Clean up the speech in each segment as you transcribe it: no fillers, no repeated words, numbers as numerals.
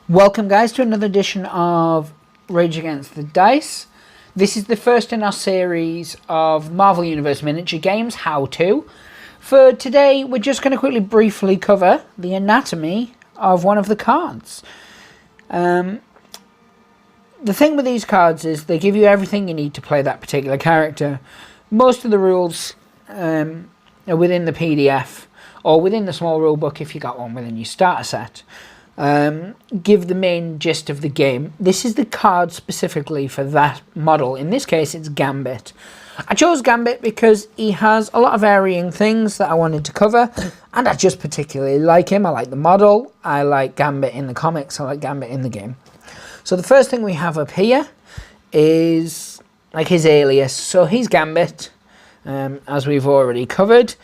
Welcome guys to another edition of Rage Against the Dice. This is the first in our series of Marvel Universe miniature games, How To. For today we're just going to quickly briefly cover the anatomy of one of the cards. The thing with these cards is they give you everything you need to play that particular character. Most of the rules are within the PDF or within the small rule book if you got one within your starter set. Give the main gist of the game. This is the card specifically for that model. In this case it's Gambit. I chose Gambit because he has a lot of varying things that I wanted to cover, and I just particularly like him. I like the model, I like Gambit in the comics, I like Gambit in the game. So the first thing we have up here is like his alias. So he's Gambit, as we've already covered,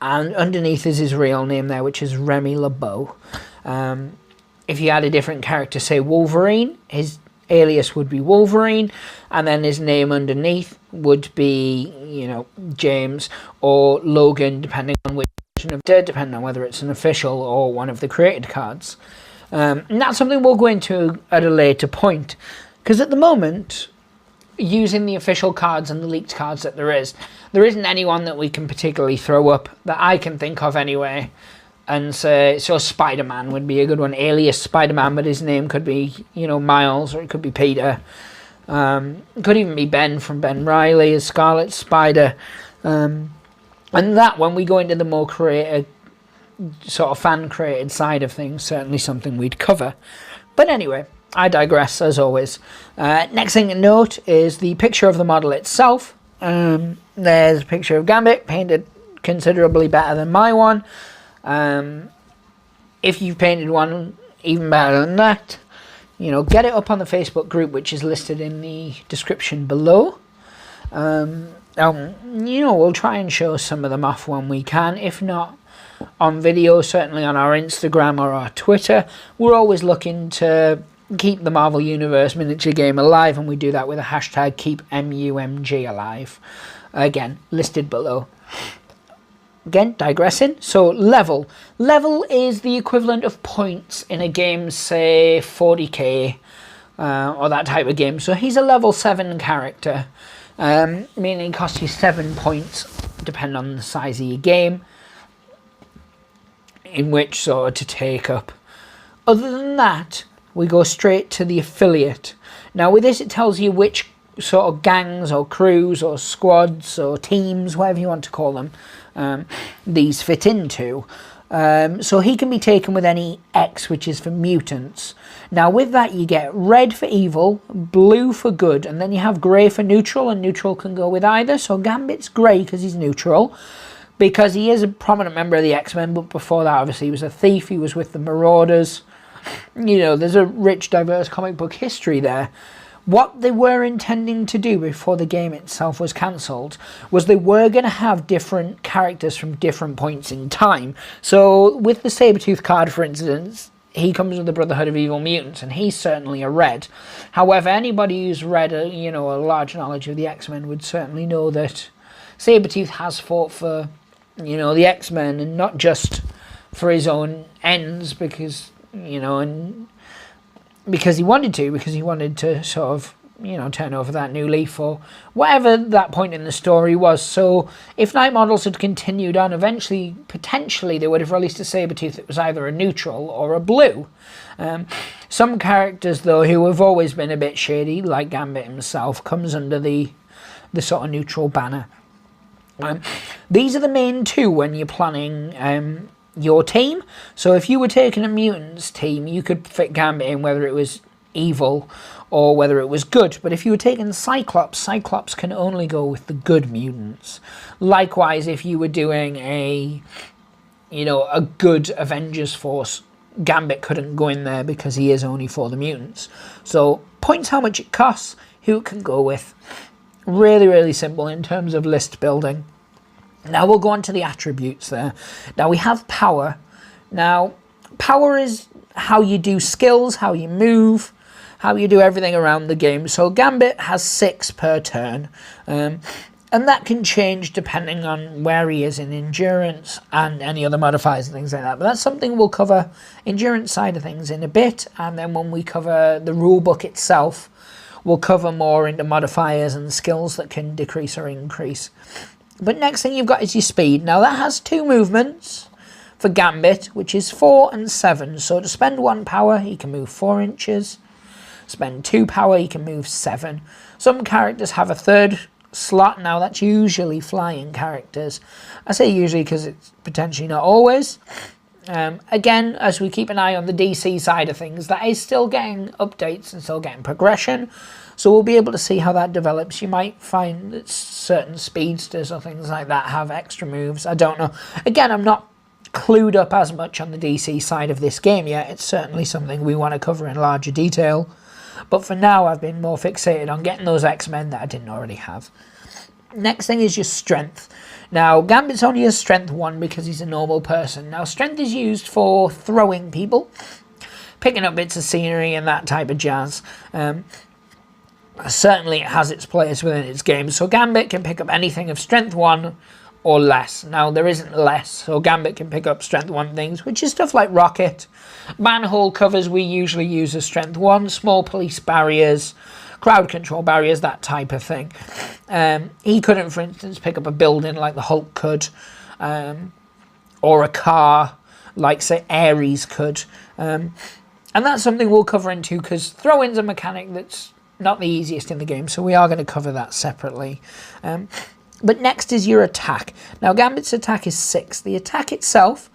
and underneath is his real name there, which is Remy LeBeau. If you had a different character, say Wolverine, his alias would be Wolverine, and then his name underneath would be, you know, James or Logan, depending on which version of Dead, depending on whether it's an official or one of the created cards. And that's something we'll go into at a later point, because at the moment, using the official cards and the leaked cards that there isn't anyone that we can particularly throw up, that I can think of anyway, and say, so Spider-Man would be a good one, alias Spider-Man, but his name could be, you know, Miles, or it could be Peter. It could even be Ben from Ben Reilly as Scarlet Spider. And that, when we go into the more creative, sort of fan-created side of things, certainly something we'd cover. But anyway, I digress, as always. Next thing to note is the picture of the model itself. There's a picture of Gambit, painted considerably better than my one. If you've painted one even better than that, you know, get it up on the Facebook group, which is listed in the description below. You know, we'll try and show some of them off when we can, if not on video, certainly on our Instagram or our Twitter. We're always looking to keep the Marvel Universe miniature game alive, and we do that with a hashtag KeepMumgalive. Again, listed below. Again, digressing. So level. Level is the equivalent of points in a game, say 40k, or that type of game. So he's a level 7 character, meaning it costs you 7 points, depending on the size of your game, in which sort of to take up. Other than that, we go straight to the affiliate. Now with this, it tells you which sort of gangs or crews or squads or teams, whatever you want to call them, these fit into. So he can be taken with any X, which is for mutants. Now with that you get red for evil, blue for good, and then you have grey for neutral, and neutral can go with either. So Gambit's grey because he's neutral, because he is a prominent member of the X-Men, but before that obviously he was a thief, he was with the Marauders. You know, there's a rich, diverse comic book history there. What they were intending to do before the game itself was cancelled was they were going to have different characters from different points in time. So with the Sabretooth card, for instance, he comes with the Brotherhood of Evil Mutants, and he's certainly a red. However, anybody who's read a large knowledge of the X-Men would certainly know that Sabretooth has fought for, you know, the X-Men, and not just for his own ends, because, you know, and because he wanted to sort of, you know, turn over that new leaf, or whatever that point in the story was. So if Night Models had continued on, eventually, potentially, they would have released a Sabretooth that was either a neutral or a blue. Some characters, though, who have always been a bit shady, like Gambit himself, comes under the sort of neutral banner. These are the main two when you're planning your team. So if you were taking a mutants team, you could fit Gambit in, whether it was evil or whether it was good. But if you were taking Cyclops, Cyclops can only go with the good mutants. Likewise, if you were doing a good Avengers force, Gambit couldn't go in there because he is only for the mutants. So points how much it costs, who it can go with. Really, really simple in terms of list building. Now we'll go on to the attributes there. Now we have power. Now power is how you do skills, how you move, how you do everything around the game. So Gambit has 6 per turn. And that can change depending on where he is in endurance and any other modifiers and things like that. But that's something we'll cover endurance side of things in a bit. And then when we cover the rulebook itself, we'll cover more into modifiers and skills that can decrease or increase. But next thing you've got is your speed. Now that has 2 movements for Gambit, which is 4 and 7. So to spend 1 power, he can move 4 inches. Spend 2 power, he can move 7. Some characters have a 3rd slot. Now that's usually flying characters. I say usually because it's potentially not always. Again, as we keep an eye on the DC side of things, that is still getting updates and still getting progression. So we'll be able to see how that develops. You might find that certain speedsters or things like that have extra moves. I don't know. Again, I'm not clued up as much on the DC side of this game yet. It's certainly something we want to cover in larger detail. But for now, I've been more fixated on getting those X-Men that I didn't already have. Next thing is your strength. Now, Gambit's only has strength 1 because he's a normal person. Now, strength is used for throwing people, picking up bits of scenery and that type of jazz. Certainly, it has its place within its game. So, Gambit can pick up anything of strength 1 or less. Now, there isn't less, so Gambit can pick up strength 1 things, which is stuff like rocket. Manhole covers we usually use as strength 1, small police barriers, crowd control barriers, that type of thing. He couldn't, for instance, pick up a building like the Hulk could, or a car like, say, Ares could. And that's something we'll cover into, because throw-in's a mechanic that's not the easiest in the game, so we are going to cover that separately. But next is your attack. Now, Gambit's attack is 6. The attack itself,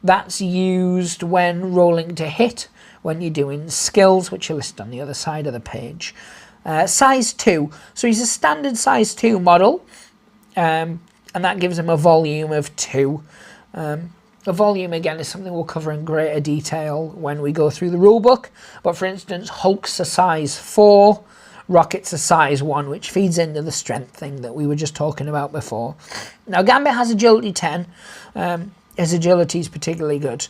that's used when rolling to hit, when you're doing skills, which are listed on the other side of the page. Size 2. So he's a standard size 2 model, and that gives him a volume of 2. The volume, again, is something we'll cover in greater detail when we go through the rulebook. But for instance, Hulk's a size 4. Rocket's a size 1, which feeds into the strength thing that we were just talking about before. Now, Gambit has agility 10. His agility is particularly good.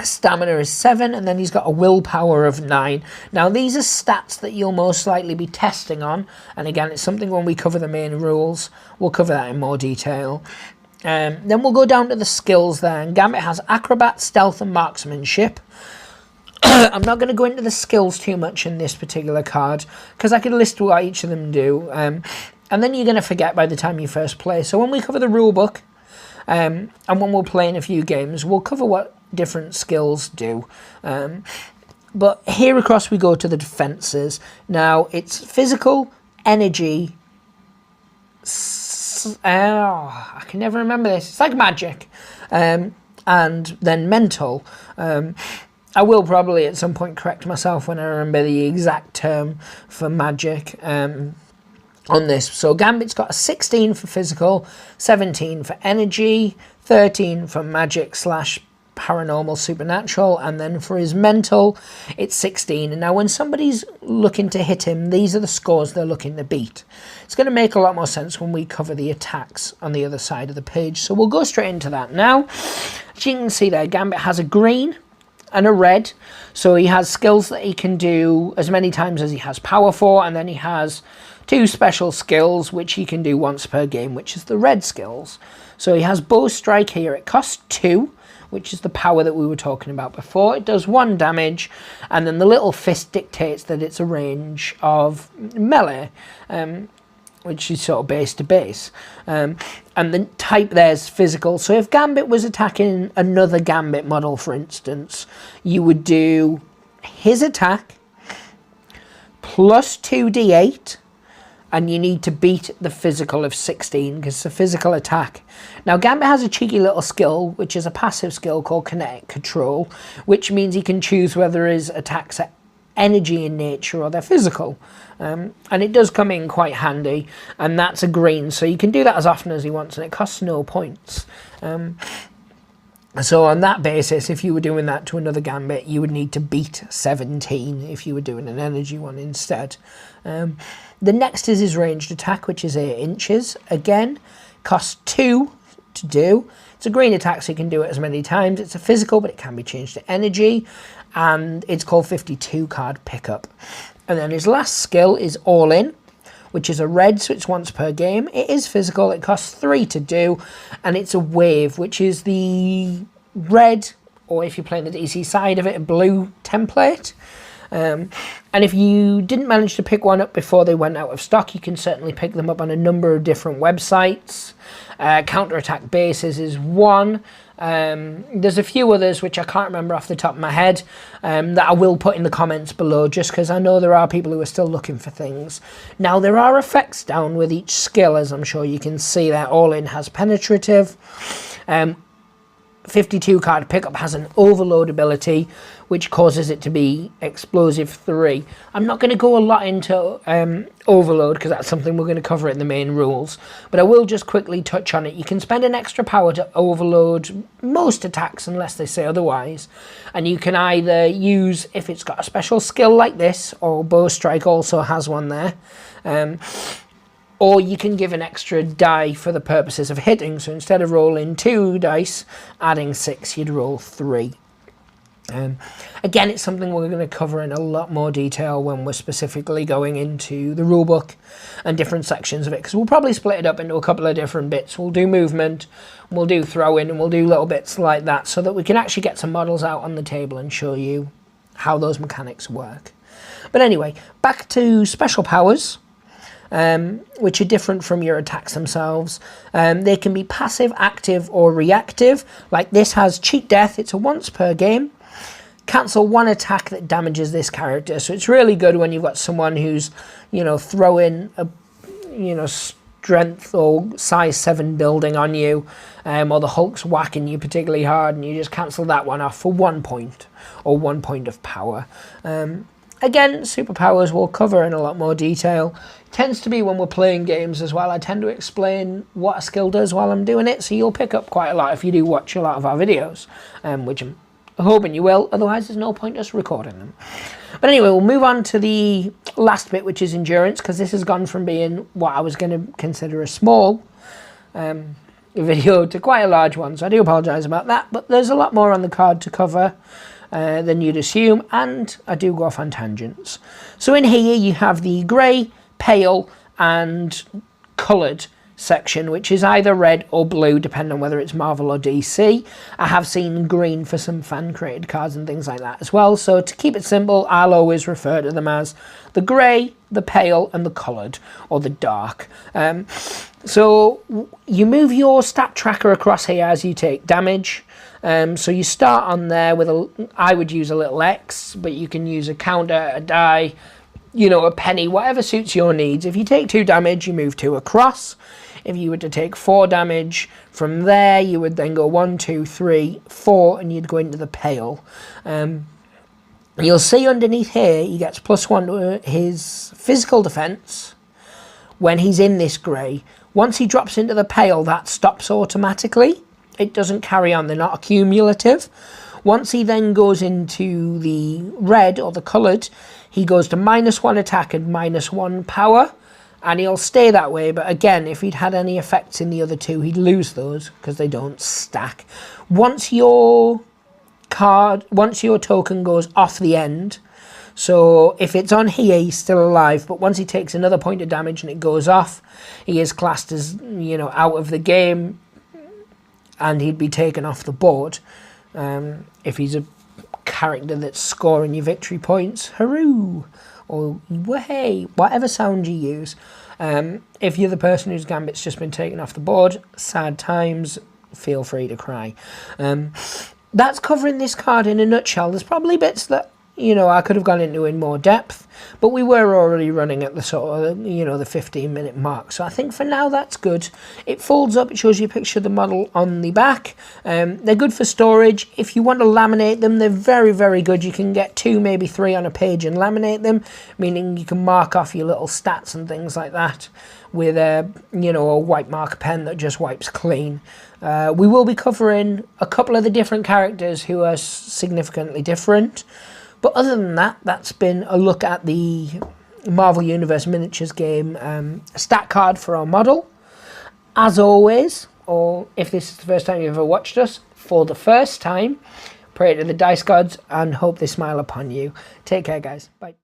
Stamina is 7, and then he's got a willpower of 9. Now, these are stats that you'll most likely be testing on. And again, it's something when we cover the main rules, we'll cover that in more detail. Then we'll go down to the skills there. And Gambit has Acrobat, Stealth, and Marksmanship. I'm not going to go into the skills too much in this particular card, because I could list what each of them do, and then you're going to forget by the time you first play. So when we cover the rulebook, and when we'll play in a few games, we'll cover what different skills do. But here across we go to the defences. Now, it's physical, energy, I can never remember this, it's like magic, and then mental. I will probably at some point correct myself when I remember the exact term for magic on this. So Gambit's got a 16 for physical, 17 for energy, 13 for magic / paranormal supernatural, and then for his mental it's 16. And now when somebody's looking to hit him, these are the scores they're looking to beat. It's going to make a lot more sense when we cover the attacks on the other side of the page, so we'll go straight into that now. As you can see there, Gambit has a green and a red, so he has skills that he can do as many times as he has power for, and then he has 2 special skills which he can do once per game, which is the red skills. So he has bow strike here. It costs 2, which is the power that we were talking about before. It does 1 damage, and then the little fist dictates that it's a range of melee, which is sort of base to base. And the type there's physical. So if Gambit was attacking another Gambit model, for instance, you would do his attack plus 2d8, and you need to beat the physical of 16, because it's a physical attack. Now, Gambit has a cheeky little skill, which is a passive skill called Kinetic Control, which means he can choose whether his attacks are energy in nature or they're physical. And it does come in quite handy, and that's a green, so you can do that as often as he wants, and it costs no points. So on that basis, if you were doing that to another Gambit, you would need to beat 17 if you were doing an energy one instead. The next is his ranged attack, which is 8 inches. Again, costs 2 to do. It's a green attack, so you can do it as many times. It's a physical, but it can be changed to energy, and it's called 52 card pickup. And then his last skill is All In, which is a red, so it's once per game. It is physical, it costs 3 to do, and it's a wave, which is the red, or if you're playing the DC side of it, a blue template. And if you didn't manage to pick one up before they went out of stock, you can certainly pick them up on a number of different websites. Counterattack Bases is one. There's a few others which I can't remember off the top of my head, that I will put in the comments below, just because I know there are people who are still looking for things. Now, there are effects down with each skill, as I'm sure you can see that All In has Penetrative. 52 card pickup has an overload ability, which causes it to be explosive 3. I'm not going to go a lot into overload, because that's something we're going to cover in the main rules, but I will just quickly touch on it. You can spend an extra power to overload most attacks unless they say otherwise, and you can either use, if it's got a special skill like this, or Bow Strike also has one there, or you can give an extra die for the purposes of hitting. So instead of rolling 2 dice, adding 6, you'd roll 3. Again, it's something we're going to cover in a lot more detail when we're specifically going into the rulebook and different sections of it, because we'll probably split it up into a couple of different bits. We'll do movement, we'll do throw-in, and we'll do little bits like that, so that we can actually get some models out on the table and show you how those mechanics work. But anyway, back to special powers. Which are different from your attacks themselves. They can be passive, active, or reactive. Like this has Cheat Death, it's a once per game. Cancel one attack that damages this character. So it's really good when you've got someone who's, throwing a, strength or size 7 building on you, or the Hulk's whacking you particularly hard, and you just cancel that one off for 1 point, or 1 point of power. Again, superpowers we'll cover in a lot more detail. It tends to be when we're playing games as well. I tend to explain what a skill does while I'm doing it, so you'll pick up quite a lot if you do watch a lot of our videos, which I'm hoping you will. Otherwise, there's no point us recording them. But anyway, we'll move on to the last bit, which is endurance, because this has gone from being what I was going to consider a small video to quite a large one, so I do apologise about that. But there's a lot more on the card to cover than you'd assume, and I do go off on tangents. So in here you have the grey, pale and coloured section, which is either red or blue depending on whether it's Marvel or DC. I have seen green for some fan created cards and things like that as well, so to keep it simple I'll always refer to them as the grey, the pale and the coloured, or the dark. So you move your stat tracker across here as you take damage. So you start on there with I would use a little X, but you can use a counter, a die, a penny, whatever suits your needs. If you take 2 damage, you move 2 across. If you were to take 4 damage from there, you would then go 1, 2, 3, 4, and you'd go into the pale. You'll see underneath here, he gets +1 to his physical defense when he's in this grey. Once he drops into the pale, that stops automatically. It doesn't carry on, they're not cumulative. Once he then goes into the red, or the coloured, he goes to -1 attack and -1 power, and he'll stay that way. But again, if he'd had any effects in the other 2, he'd lose those, because they don't stack. Once your token goes off the end, so if it's on here, he's still alive, but once he takes another point of damage and it goes off, he is classed as, out of the game, and he'd be taken off the board. If he's a character that's scoring your victory points, hurroo, or way, whatever sound you use. If you're the person whose gambit's just been taken off the board, sad times, feel free to cry. That's covering this card in a nutshell. There's probably bits that I could have gone into in more depth, but we were already running at the sort of, the 15-minute mark. So I think for now that's good. It folds up, it shows you a picture of the model on the back. They're good for storage. If you want to laminate them, they're very, very good. You can get 2, maybe 3 on a page and laminate them, meaning you can mark off your little stats and things like that with a white marker pen that just wipes clean. We will be covering a couple of the different characters who are significantly different. But other than that, that's been a look at the Marvel Universe Miniatures game stat card for our model. As always, or if this is the first time you've ever watched us, for the first time, pray to the dice gods and hope they smile upon you. Take care, guys. Bye.